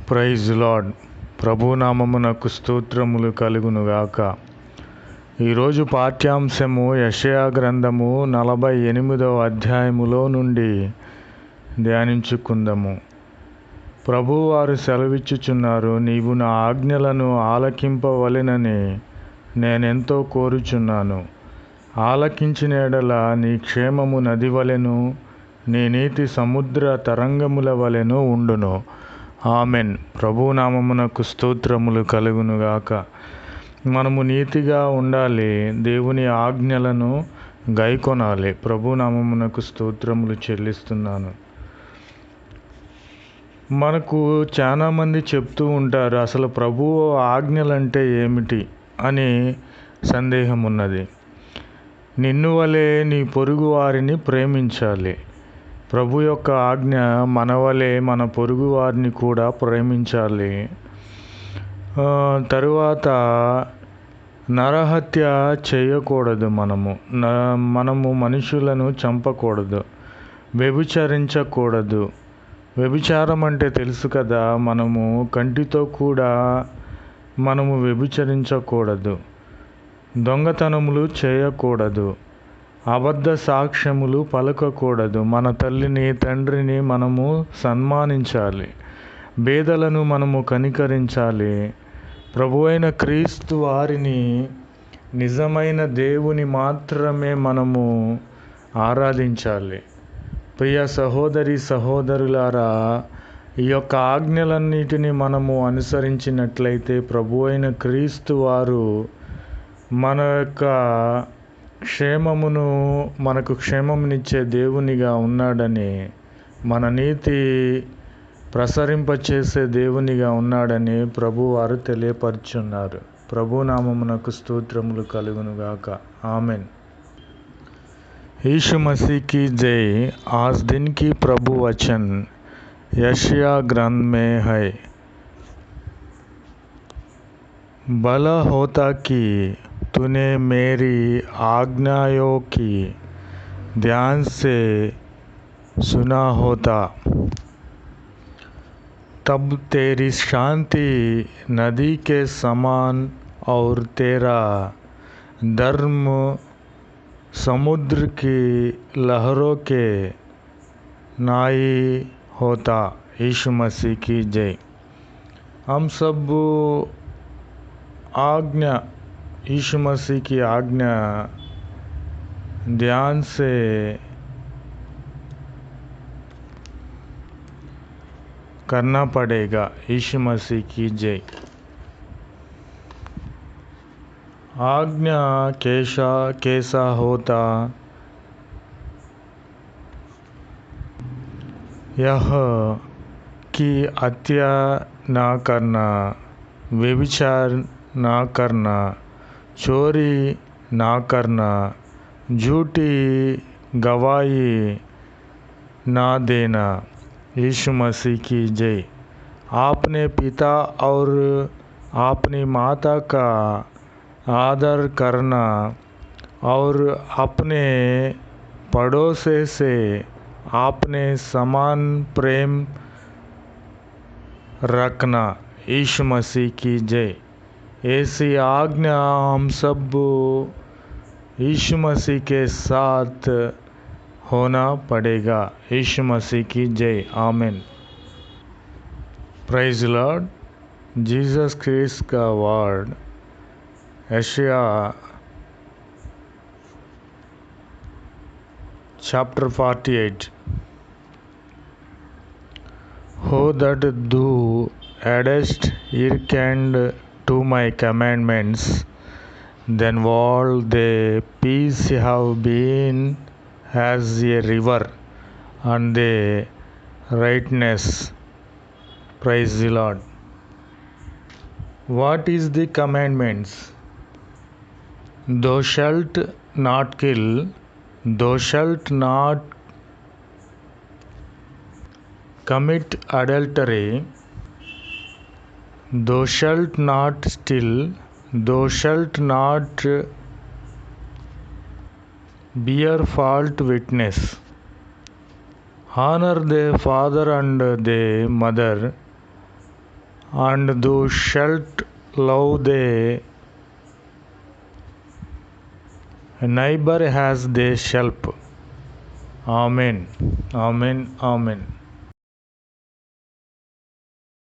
Praise lord. ప్రభునామమునకు స్తోత్రములు కలుగునుగాక. ఈరోజు పాఠ్యాంశము యెషయా గ్రంథము 48వ అధ్యాయములో నుండి ధ్యానించుకుందాము. ప్రభువారు సెలవిచ్చుచున్నారు, నీవు నా ఆజ్ఞలను ఆలకింపవలెనని నేనెంతో కోరుచున్నాను. ఆలకించిన ఎడల నీ క్షేమము నది వలెను, నీ నీతి సముద్ర తరంగముల వలెను ఉండును. ఆమెన్. ప్రభునామమునకు స్తోత్రములు కలుగునుగాక. మనము నీతిగా ఉండాలి, దేవుని ఆజ్ఞలను గైకొనాలి. ప్రభునామమునకు స్తోత్రములు చెల్లిస్తున్నాను. మనకు చాలామంది చెప్తూ ఉంటారు, అసలు ప్రభువు ఆజ్ఞలంటే ఏమిటి అని సందేహం ఉన్నది. నిన్ను వలె నీ పొరుగు వారిని ప్రేమించాలి. ప్రభు యొక్క ఆజ్ఞ మన వలె మన పొరుగు వారిని కూడా ప్రేమించాలి. తరువాత నరహత్య చేయకూడదు. మనము మనుషులను చంపకూడదు. వ్యభిచరించకూడదు. వ్యభిచారం అంటే తెలుసు కదా, మనము కంటితో కూడా మనము వ్యభిచరించకూడదు. దొంగతనములు చేయకూడదు. అబద్ధ సాక్ష్యములు పలకకూడదు. మన తల్లిని తండ్రిని మనము సన్మానించాలి. బేదలను మనము కనికరించాలి. ప్రభువైన క్రీస్తు వారిని, నిజమైన దేవుని మాత్రమే మనము ఆరాధించాలి. ప్రియ సహోదరి సహోదరులారా, ఈ యొక్క ఆజ్ఞలన్నిటిని మనము అనుసరించినట్లయితే ప్రభువైన క్రీస్తు వారు మన యొక్క మనకు క్షేమమునిచ్చే దేవునిగా ఉన్నాడని, మన నీతి ప్రసరింపచేసే దేవునిగా ఉన్నాడని ప్రభువారు తెలియపరుచున్నారు. ప్రభునామమునకు స్తోత్రములు కలుగునుగాక. ఆమెన్. यीशु मसीह की जय। आज दिन की प्रभु वचन यशाया ग्रंथ में है। भला होता कि तूने मेरी आज्ञाओं की ध्यान से सुना होता, तब तेरी शांति नदी के समान और तेरा धर्म समुद्र की लहरों के नाई होता। यीशु मसीह की जय। हम सब आज्ञा, यीशु मसीह की आज्ञा ध्यान से करना पड़ेगा। यीशु मसीह की जय। आज्ञा कैसा होता? यह कि हत्या ना करना, व्यभिचार ना करना, चोरी ना करना, झूठी गवाही ना देना। यीशु मसीह की जय। आपने पिता और अपनी माता का आदर करना और अपने पड़ोसी से आपने समान प्रेम रखना। यीशु मसीह की जय। ऐसी आज्ञा हम सब यीशु मसीह के साथ होना पड़ेगा। यीशु मसीह की जय। आमेन। Praise Lord. जीसस क्राइस्ट का वर्ड यशाया chapter 48. Ho that thou hadst hearkened to my commandments, then all their peace have been as a river, and their rightness. Praise the Lord. What is the commandments? Thou shalt not kill. Thou shalt not commit adultery. Thou shalt not steal. Thou shalt not bear false witness. Honor their father and their mother, and thou shalt love thy neighbor as thyself. Amen. Amen. Amen.